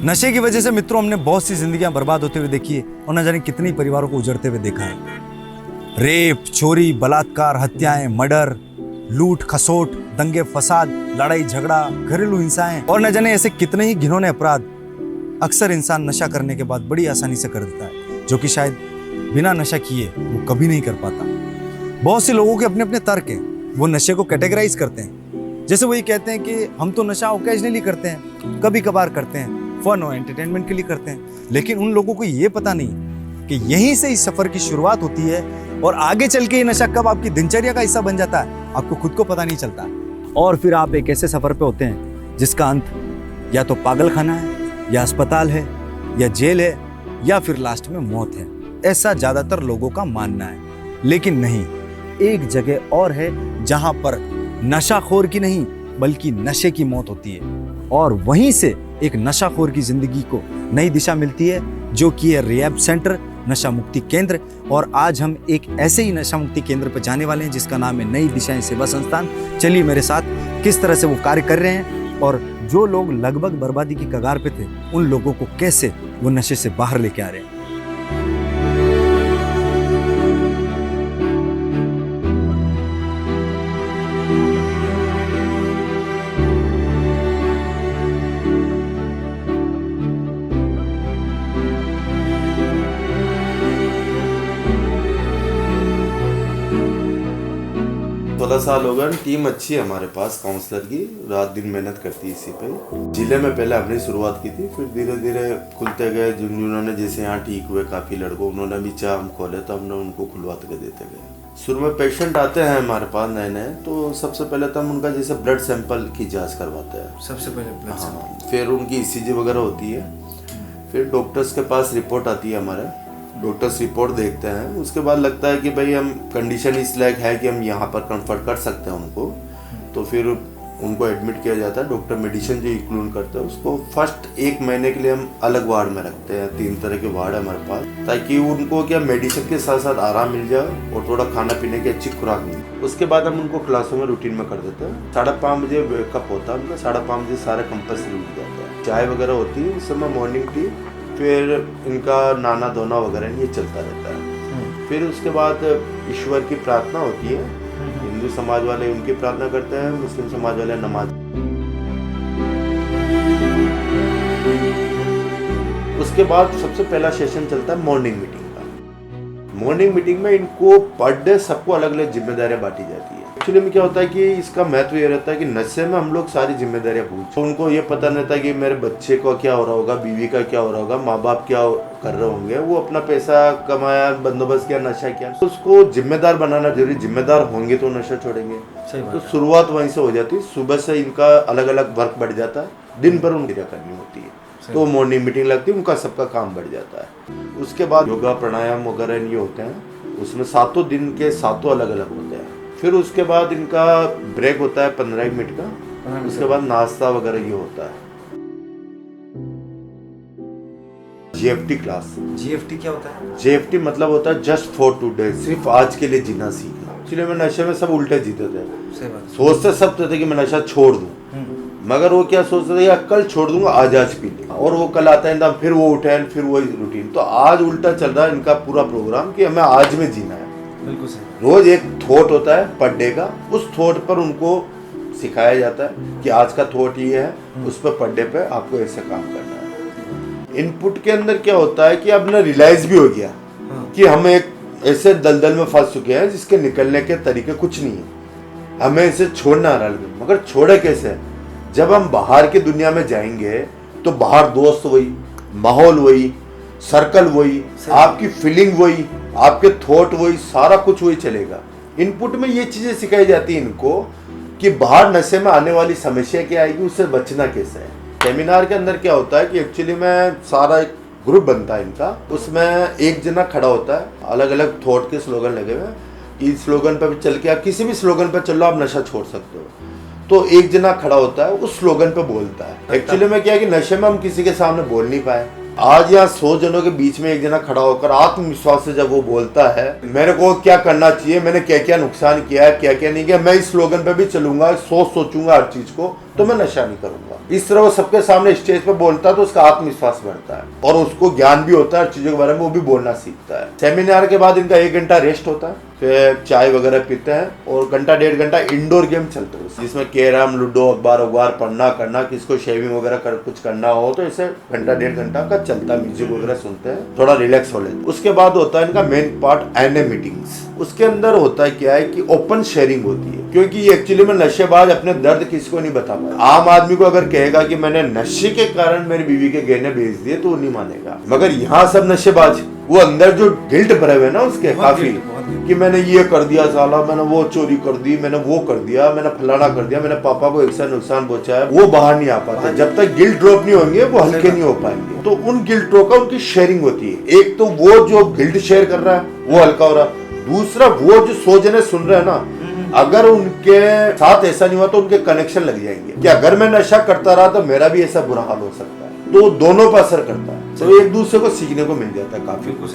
नशे की वजह से मित्रों हमने बहुत सी जिंदगियां बर्बाद होते हुए देखी है और न जाने कितनी परिवारों को उजड़ते हुए देखा है। रेप, चोरी, बलात्कार, हत्याएं, मर्डर, लूट खसोट, दंगे फसाद, लड़ाई झगड़ा, घरेलू हिंसाएं और न जाने ऐसे कितने ही घिनौने अपराध अक्सर इंसान नशा करने के बाद बड़ी आसानी से कर देता है, जो कि शायद बिना नशा किए वो कभी नहीं कर पाता। बहुत से लोगों के अपने अपने तर्क हैं, वो नशे को कैटेगराइज करते हैं। जैसे वो ये कहते हैं कि हम तो नशा ओकेजनली करते हैं, कभी कभार करते हैं, फन और एंटरटेनमेंट के लिए करते हैं। लेकिन उन लोगों को ये पता नहीं कि यहीं से इस सफर की शुरुआत होती है और आगे चल के ये नशा कब आपकी दिनचर्या का हिस्सा बन जाता है, आपको खुद को पता नहीं चलता। और फिर आप एक ऐसे सफर पे होते हैं जिसका अंत या तो पागल खाना है, या अस्पताल है, या जेल है, या फिर लास्ट में मौत है। ऐसा ज्यादातर लोगों का मानना है। लेकिन नहीं, एक जगह और है जहां पर नशाखोर की नहीं बल्कि नशे की मौत होती है और वहीं से एक नशाखोर की जिंदगी को नई दिशा मिलती है, जो कि है रिहैब सेंटर, नशा मुक्ति केंद्र। और आज हम एक ऐसे ही नशा मुक्ति केंद्र पर जाने वाले हैं जिसका नाम है नई दिशाएं सेवा संस्थान। चलिए मेरे साथ किस तरह से वो कार्य कर रहे हैं और जो लोग लगभग बर्बादी की कगार पे थे उन लोगों को कैसे वो नशे से बाहर लेके आ रहे हैं। साल हो गए। टीम अच्छी है हमारे पास काउंसलर की, रात दिन मेहनत करती है इसी पे। जिले में पहले हमने शुरुआत की थी, फिर धीरे धीरे खुलते गए। जिन्होंने जैसे यहाँ ठीक हुए काफी लड़कों, उन्होंने भी चाह हम खोले तो हमने उनको खुलवा के देते गए। शुरू में पेशेंट आते हैं हमारे पास नए नए, तो सबसे पहले तो हम उनका जैसे ब्लड सैंपल की जांच करवाते हैं। सबसे पहले ब्लड सैंपल, फिर उनकी ECG वगैरह होती है। फिर डॉक्टर्स के पास रिपोर्ट आती है, हमारे डॉक्टर्स रिपोर्ट देखते हैं। उसके बाद लगता है कि भाई हम कंडीशन इस लायक है कि हम यहाँ पर कंफर्ट कर सकते हैं उनको, तो फिर उनको एडमिट किया जाता है। डॉक्टर मेडिसिन जो इंक्लूड करते हैं उसको फर्स्ट 1 महीने के लिए हम अलग वार्ड में रखते हैं। 3 तरह के वार्ड है हमारे पास, ताकि उनको क्या मेडिसिन के साथ साथ आराम मिल जाए और थोड़ा खाना पीने की अच्छी खुराक मिले। उसके बाद हम उनको क्लासों में रूटीन में कर देते हैं। 5:30 बजे वेकअप होता है उनका, 5:30 बजे सारे कंपल्सरी उठ जाता है। चाय वगैरह होती है उस समय, मॉर्निंग टी, फिर इनका नहाना धोना वगैरह ये चलता रहता है। फिर उसके बाद ईश्वर की प्रार्थना होती है। हिंदू समाज वाले उनकी प्रार्थना करते हैं, मुस्लिम समाज वाले नमाज। उसके बाद सबसे पहला सेशन चलता है मॉर्निंग मीटिंग का। मॉर्निंग मीटिंग में इनको पर डे सबको अलग अलग जिम्मेदारियां बांटी जाती है। एक्चुअली में क्या होता है कि इसका महत्व ये रहता है कि नशे में हम लोग सारी जिम्मेदारियां भूल, तो उनको ये पता नहीं रहता कि मेरे बच्चे को क्या हो रहा होगा, बीवी का क्या हो रहा होगा, माँ बाप क्या कर रहे होंगे। वो अपना पैसा कमाया, बंदोबस्त किया, नशा किया, तो उसको जिम्मेदार बनाना जरूरी। जिम्मेदार होंगे तो नशा छोड़ेंगे। तो शुरुआत वहीं से हो जाती है। सुबह से इनका अलग अलग वर्क बढ़ जाता है, दिन भर उनकी क्रिया करनी होती है, तो मॉर्निंग मीटिंग लगती है, उनका सबका काम बढ़ जाता है। उसके बाद योगा प्राणायाम वगैरह ये होते हैं, उसमें 7 दिन के 7 अलग अलग होते हैं। फिर उसके बाद इनका ब्रेक होता है 15 मिनट का। उसके बाद नाश्ता वगैरह ये होता है। GFT class. GFT क्या होता है? GFT मतलब होता है जस्ट फॉर टुडे, सिर्फ आज के लिए जीना सीखना। एक्चुअली में नशे में सब उल्टे जीते थे, सोचते सब थे कि मैं नशा छोड़ दूं, मगर वो क्या सोचते थे कि कल छोड़ दूंगा, आज पी लूंगा, और वो कल आता है फिर वो उठे, फिर वही रूटीन। तो आज उल्टा चल रहा है इनका पूरा प्रोग्राम कि हमें आज में जीना है। बिल्कुल सही। रोज एक थॉट होता है पर डे का, उस थॉट पर उनको सिखाया जाता है कि आज का थॉट ये है, उस पर पर डे पे आपको ऐसे काम करना है। इनपुट के अंदर क्या होता है कि अब ना रियलाइज भी हो गया कि हम एक ऐसे दलदल में फंस चुके हैं जिसके निकलने के तरीके कुछ नहीं है, हमें इसे छोड़ना रहा। मगर छोड़े कैसे? जब हम बाहर की दुनिया में जाएंगे तो बाहर दोस्त वही, माहौल वही, सर्कल वही, आपकी फीलिंग वही, आपके थॉट वही, सारा कुछ वही चलेगा। इनपुट में ये चीजें सिखाई जाती है इनको कि बाहर नशे में आने वाली समस्या क्या आएगी, उससे बचना कैसे है। सेमिनार के अंदर क्या होता है कि एक्चुअली में सारा एक ग्रुप बनता है इनका, उसमें एक जना खड़ा होता है, अलग अलग थॉट के स्लोगन लगे हुए हैं कि इस स्लोगन पर चल के, आप किसी भी स्लोगन पर चलो आप नशा छोड़ सकते हो। तो एक जना खड़ा होता है, उस स्लोगन पे बोलता है। एक्चुअली में क्या है कि नशे में हम किसी के सामने बोल नहीं पाए। आज यहाँ 100 जनों के बीच में एक जना खड़ा होकर आत्मविश्वास से जब वो बोलता है मेरे को क्या करना चाहिए, मैंने क्या क्या नुकसान किया है, क्या क्या नहीं किया, मैं इस स्लोगन पे भी चलूंगा, सोचूंगा हर चीज को, तो मैं नशा नहीं करूंगा। इस तरह वो सबके सामने स्टेज पे बोलता है तो उसका आत्मविश्वास बढ़ता है और उसको ज्ञान भी होता है, चीजों के बारे में वो भी बोलना सीखता है। सेमिनार के बाद इनका 1 घंटा रेस्ट होता है, फिर चाय वगैरह पीते हैं और घंटा 1.5 घंटा इंडोर गेम चलते हैं जिसमें कैरम, लूडो, अखबार पढ़ना करना, किसको शेविंग वगैरह कुछ करना हो तो इसे घंटा 1.5 घंटा का चलता, म्यूजिक वगैरह सुनते हैं, थोड़ा रिलैक्स हो लेते हैं। उसके बाद होता है इनका मेन पार्ट एनए मीटिंग्स। उसके अंदर होता है क्या है कि ओपन शेयरिंग होती है, क्योंकि ये एक्चुअली में नशेबाज अपने दर्द किसी को नहीं बता पाता। आम आदमी को अगर कहेगा कि मैंने नशे के कारण मेरी बीवी के गहने बेच दिए तो वो नहीं मानेगा, मगर यहाँ सब नशेबाज वो अंदर जो गिल्ट भरे हुए ना उसके काफी कि मैंने ये कर दिया साला, मैंने वो चोरी कर दी, मैंने वो कर दिया, मैंने फलाना कर दिया, मैंने पापा को ऐसा नुकसान पहुंचाया, वो बाहर नहीं आ पाते। जब तक गिल्ट ड्रॉप नहीं होंगे वो हल्के नहीं हो पाएंगे। तो उन गिल्टों का उनकी शेयरिंग होती है। एक तो वो जो गिल्ट शेयर कर रहा है वो हल्का हो रहा है, दूसरा वो जो 100 जने सुन रहे हैं ना, अगर उनके साथ ऐसा नहीं हुआ तो उनके कनेक्शन लग जाएंगे कि अगर मैं नशा करता रहा तो मेरा भी ऐसा बुरा हाल हो सकता है। तो दोनों पर असर करता है, तो एक दूसरे को सीखने को मिल जाता है काफी कुछ।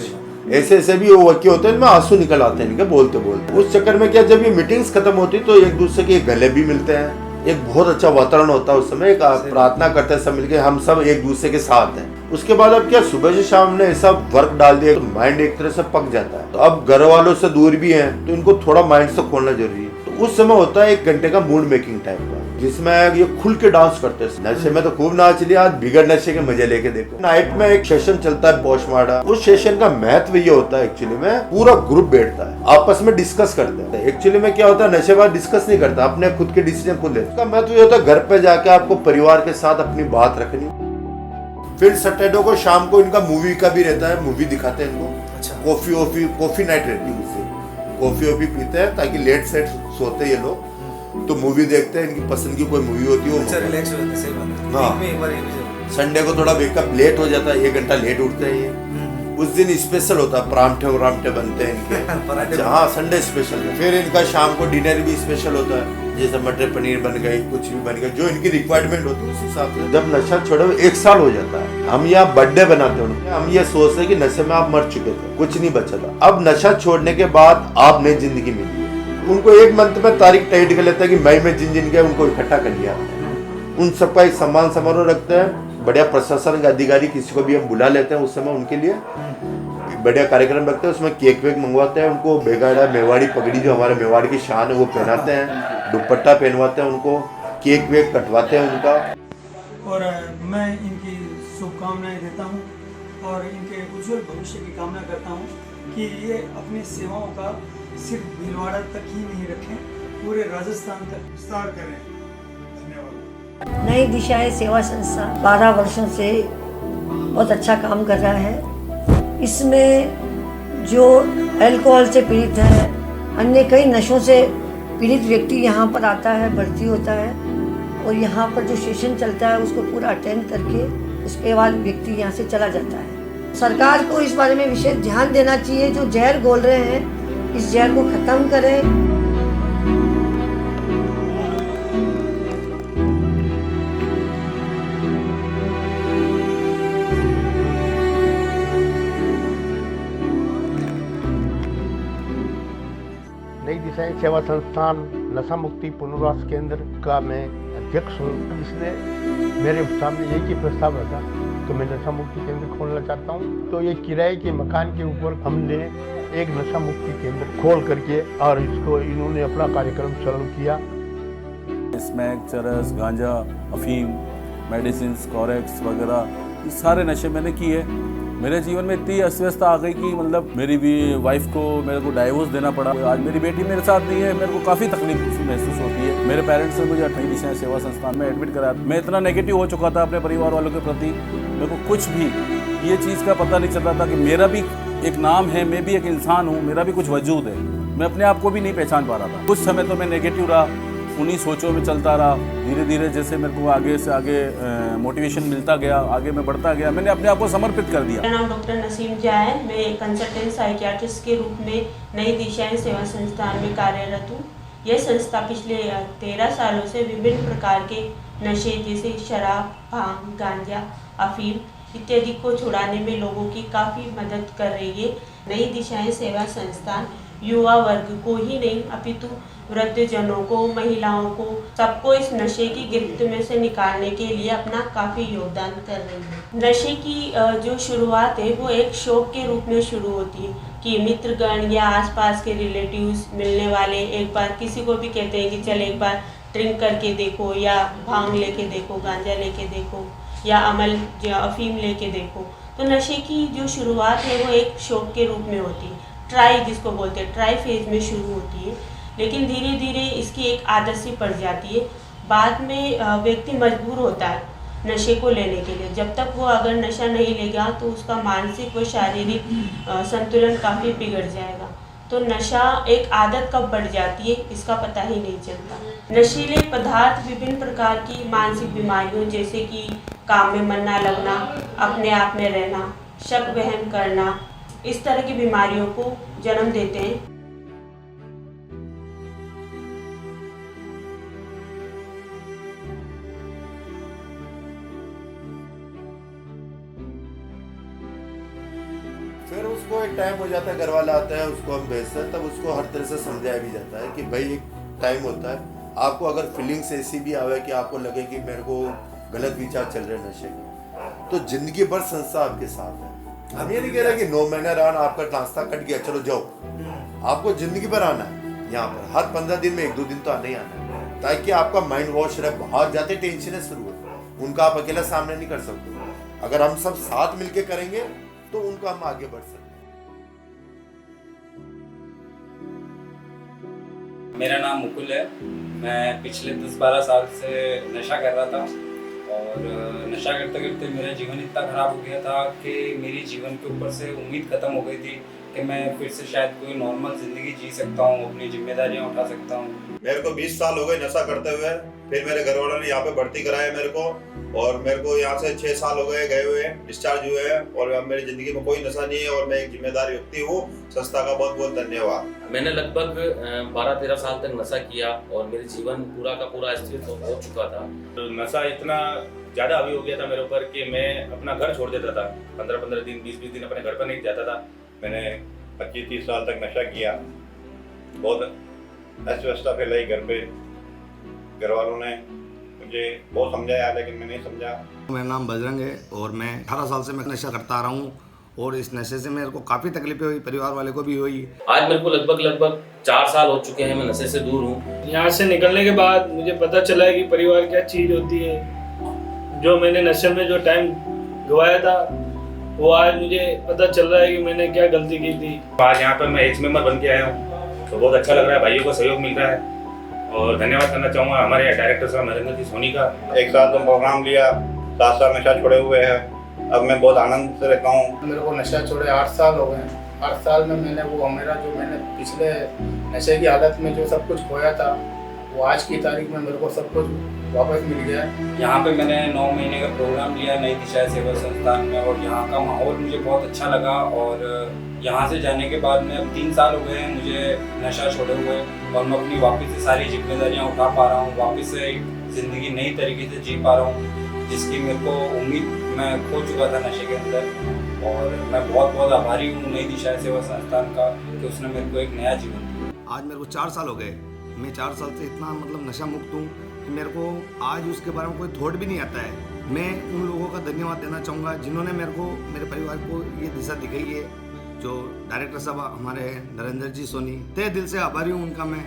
ऐसे भी वो वाक्य होते हैं इनमें आंसू निकल आते हैं इनके बोलते बोलते। उस चक्कर में क्या, जब ये मीटिंग्स खत्म होती तो एक दूसरे के गले भी मिलते हैं, एक बहुत अच्छा वातावरण होता है उस समय, एक प्रार्थना करते हैं सब मिलके, हम सब एक दूसरे के साथ हैं। उसके बाद अब क्या, सुबह से शाम ने ऐसा वर्क डाल दिया तो माइंड एक तरह से पक जाता है। तो अब घर वालों से दूर भी हैं तो इनको थोड़ा माइंड से खोलना जरूरी है। तो उस समय होता है 1 घंटे का मूड मेकिंग टाइप का, जिसमें ये खुल के डांस करते हैं। नशे में तो खूब नाच लिया, आज बिगड़ नशे के मजे लेके देखो। नाइट में एक सेशन चलता है पोस्टमार्टम। उस सेशन का महत्व ये होता है एक्चुअली में, पूरा ग्रुप बैठता है आपस में डिस्कस करते हैं। एक्चुअली में क्या होता है, नशेबाज डिस्कस नहीं करता, अपने खुद के डिसीजन खुद लेता है। उसका महत्व ये होता है घर पे जाके आपको परिवार के साथ अपनी बात रखनी। फिर सैटरडे को शाम को इनका मूवी का भी रहता है, मूवी दिखाते हैं इनको। अच्छा। कॉफी नाइट रहती है, उससे कॉफी पीते हैं ताकि लेट सेट सोते हैं ये लोग, तो मूवी देखते हैं। इनकी पसंद की कोई मूवी होती है अच्छा, रिलैक्स हो जाते हैं, सही बात है। हाँ। वीक में एक बार ये भी जरूर। संडे को थोड़ा वेकअप लेट हो जाता है, 1 घंटा लेट उठते हैं ये। उस दिन स्पेशल होता है, परांठे बनते हैं इनके। पराठे हाँ, संडे स्पेशल है। फिर इनका शाम को डिनर भी स्पेशल होता है, जैसे मटर पनीर बन गई, कुछ भी बन गया, जो इनकी रिक्वायरमेंट होती है उस हिसाब से। जब नशा छोड़े 1 साल हो जाता है, हम यहाँ बर्थडे बनाते हैं, हम ये सोचते हैं कि नशे में आप मर चुके थे, कुछ नहीं बचा था। अब नशा छोड़ने के बाद आप नई जिंदगी मिली। उनको 1 मंथ में तारीख टाइट कर लेता है कि मई में जिन के उनको इकट्ठा कर लिया। उन सबका एक सम्मान समारोह रखते हैं, बढ़िया प्रशासन के अधिकारी किसी को भी हम बुला लेते हैं उस समय उनके लिए, बढ़िया कार्यक्रम रखते हैं। उसमें केक वेक मंगवाते हैं, उनको बेगाड़ा मेवाड़ी पगड़ी जो हमारे मेवाड़ की शान है वो पहनाते हैं, दुपट्टा पहनवाते हैं उनको, केक वेक कटवाते हैं उनका। और मैं इनकी शुभकामनाएं देता हूं और इनके उज्जवल भविष्य की कामना करता हूं कि ये अपनी सेवाओं का सिर्फ भीलवाड़ा तक ही नहीं रखें, पूरे राजस्थान तक विस्तार करें। धन्यवाद। नई दिशाएं सेवा संस्था 12 वर्षों से बहुत अच्छा काम कर रहा है। इसमें जो अल्कोहल से पीड़ित है, अन्य कई नशों से पीड़ित व्यक्ति यहाँ पर आता है, भर्ती होता है और यहाँ पर जो सेशन चलता है उसको पूरा अटेंड करके उसके बाद व्यक्ति यहाँ से चला जाता है। सरकार को इस बारे में विशेष ध्यान देना चाहिए, जो जहर घोल रहे हैं इस जहर को ख़त्म करें। नई दिशाएं सेवा संस्थान नशा मुक्ति पुनर्वास केंद्र का मैं अध्यक्ष हूँ। इसने मेरे सामने एक ही प्रस्ताव रखा तो मैं नशा मुक्ति केंद्र खोलना चाहता हूँ। तो ये किराए के मकान के ऊपर हमने एक नशा मुक्ति केंद्र खोल करके और इसको इन्होंने अपना कार्यक्रम चालू किया। स्मैक, चरस, गांजा, अफीम, मेडिसिन, कॉरेक्स वगैरह ये सारे नशे मैंने किए। मेरे जीवन में इतनी अस्तव्यस्तता आ गई कि मतलब मेरी भी वाइफ को मेरे को डाइवोर्स देना पड़ा। आज मेरी बेटी मेरे साथ नहीं है, मेरे को काफ़ी तकलीफ महसूस होती है। मेरे पेरेंट्स ने मुझे 28 दिशाएं सेवा संस्थान में एडमिट कराया। मैं इतना नेगेटिव हो चुका था अपने परिवार वालों के प्रति, मेरे को कुछ भी ये चीज़ का पता नहीं चल रहा था कि मेरा भी एक नाम है, मैं भी एक इंसान हूँ, मेरा भी कुछ वजूद है। मैं अपने आप को भी नहीं पहचान पा रहा था। कुछ समय तो मैं नेगेटिव रहा, उन्हीं सोचों में चलता रहा। धीरे धीरे जैसे मेरे को आगे से आगे मोटिवेशन मिलता गया, आगे मैं बढ़ता गया, मैंने अपने आप को समर्पित कर दिया। मेरा नाम डॉक्टर नसीम झा है। मैं कंसल्टेंट साइकियाट्रिस्ट के रूप में नई दिशाएं सेवा संस्थान में कार्यरत हूँ। यह संस्था पिछले 13 सालों से विभिन्न प्रकार के नशे जैसे शराब, भांग, गांजा, अफीम इत्यादि को छुड़ाने में लोगों की काफ़ी मदद कर रही है। नई दिशाएं सेवा संस्थान युवा वर्ग को ही नहीं अपितु वृद्धजनों को, महिलाओं को, सबको इस नशे की गिरफ्त में से निकालने के लिए अपना काफ़ी योगदान कर रही है। नशे की जो शुरुआत है वो एक शौक के रूप में शुरू होती है कि मित्रगण या आसपास के रिलेटिव्स मिलने वाले एक बार किसी को भी कहते हैं कि चल एक बार ड्रिंक करके देखो, या भांग लेके देखो, गांजा लेके देखो, या अमल या अफीम लेके देखो। तो नशे की जो शुरुआत है वो एक शौक के रूप में होती है, ट्राई जिसको बोलते हैं, ट्राई फेज में शुरू होती है, लेकिन धीरे धीरे इसकी एक आदत सी पड़ जाती है। बाद में व्यक्ति मजबूर होता है नशे को लेने के लिए। जब तक वो अगर नशा नहीं लेगा तो उसका मानसिक व शारीरिक संतुलन काफ़ी बिगड़ जाएगा। तो नशा एक आदत कब बढ़ जाती है इसका पता ही नहीं चलता। नशीले पदार्थ विभिन्न प्रकार की मानसिक बीमारियों जैसे कि काम में मन ना लगना, अपने आप में रहना, शक वहम करना, इस तरह की बीमारियों को जन्म देते हैं। फिर उसको एक टाइम हो जाता है, घर वाला आता है, उसको हम भेजते हैं, तब उसको हर तरह से समझाया भी जाता है कि भाई एक टाइम होता है, आपको अगर फीलिंग्स ऐसी भी आवे कि आपको लगे कि मेरे को गलत विचार चल रहे नशे के, तो जिंदगी भर संस्था आपके साथ है। हम ये नहीं कह रहे कि 9 महीने रहना, आपका नाश्ता कट गया चलो जाओ, आपको जिंदगी भर आना है यहाँ पर। हर 15 दिन में 1-2 दिन तो आना ही आना है, ताकि आपका माइंड वॉश रहे। बहुत जाते टेंशन शुरू होती, उनका आप अकेला सामने नहीं कर सकते। अगर हम सब साथ मिलके करेंगे तो उनको हम आगे बढ़ सकते हैं। मेरा नाम मुकुल है। मैं पिछले 10-12 साल से नशा कर रहा था, और नशा करते करते मेरा जीवन इतना ख़राब हो गया था कि मेरी जीवन के ऊपर से उम्मीद ख़त्म हो गई थी कि मैं फिर से शायद कोई नॉर्मल ज़िंदगी जी सकता हूँ, अपनी जिम्मेदारियाँ उठा सकता हूँ। मेरे को 20 साल हो गए नशा करते हुए। फिर मेरे घर वालों ने यहाँ पे भर्ती कराया मेरे को, और मेरे को यहाँ से 6 साल हो गए हुए, डिस्चार्ज हुए हैं, और अब मेरी ज़िंदगी में कोई नशा नहीं है, और मैं एक जिम्मेदार व्यक्ति हूँ। संस्था का बहुत बहुत धन्यवाद। मैंने लगभग 12-13 साल तक नशा किया, और मेरा जीवन पूरा का पूरा अस्तित्व हो चुका था। तो नशा इतना ज़्यादा हावी हो गया था मेरे ऊपर कि मैं अपना घर छोड़ देता था। 15-15 दिन, 20-20 दिन अपने घर पर नहीं जाता था। मैंने 25-30 साल तक नशा किया, बहुत अस्थव्यवस्था फैलाई घर पे। घर वालों ने मुझे बहुत समझाया, लेकिन मैं नहीं समझा। मेरा नाम बजरंग है, और मैं 18 साल से मैं नशा करता आ रहा हूँ, और इस नशे से मेरे को काफ़ी तकलीफें हुई, परिवार वाले को भी हुई। आज मेरे को लगभग 4 साल हो चुके हैं मैं नशे से दूर हूँ। यहाँ से निकलने के बाद मुझे पता चला है कि परिवार क्या चीज़ होती है। जो मैंने नशे में जो टाइम गवाया था, वो आज मुझे पता चल रहा है कि मैंने क्या गलती की थी। आज यहाँ पर मैं एच मेंबर बन के आया हूँ, तो बहुत अच्छा लग रहा है। भाइयों को सहयोग मिल रहा है, और धन्यवाद करना चाहूँगा हमारे डायरेक्टर साहब नरेंद्र जी सोनी का। 1 साल तो प्रोग्राम लिया, 7 साल नशा छोड़े हुए हैं, अब मैं बहुत आनंद से रहता हूँ। मेरे को नशा छोड़े 8 साल हो गए। 8 साल में मैंने वो मेरा जो मैंने पिछले नशे की हालत में जो सब कुछ खोया था, वो आज की तारीख में मेरे को सब कुछ वापस मिल गया है। यहाँ पे मैंने 9 महीने का प्रोग्राम लिया नई दिशा सेवा संस्थान में, और यहाँ का माहौल मुझे बहुत अच्छा लगा। और यहाँ से जाने के बाद में अब 3 साल हो गए हैं मुझे नशा छोड़े हुए, और मैं अपनी वापस से सारी जिम्मेदारियाँ उठा पा रहा हूँ, वापस से एक ज़िंदगी नई तरीके से जी पा रहा हूँ, जिसकी मेरे को उम्मीद मैं खो चुका था नशे के अंदर। और मैं बहुत बहुत आभारी हूँ नई दिशा सेवा संस्थान का कि उसने मेरे को एक नया जीवन दिया। आज मेरे को 4 साल हो गए। मैं 4 साल से इतना नशा मुक्त हूँ कि मेरे को आज उसके बारे में कोई थॉट भी नहीं आता है। मैं उन लोगों का धन्यवाद देना चाहूँगा जिन्होंने मेरे को, मेरे परिवार को ये दिशा दिखाई है। जो डायरेक्टर साहब हमारे हैं नरेंद्र जी सोनी, तहे दिल से आभारी हूँ उनका मैं।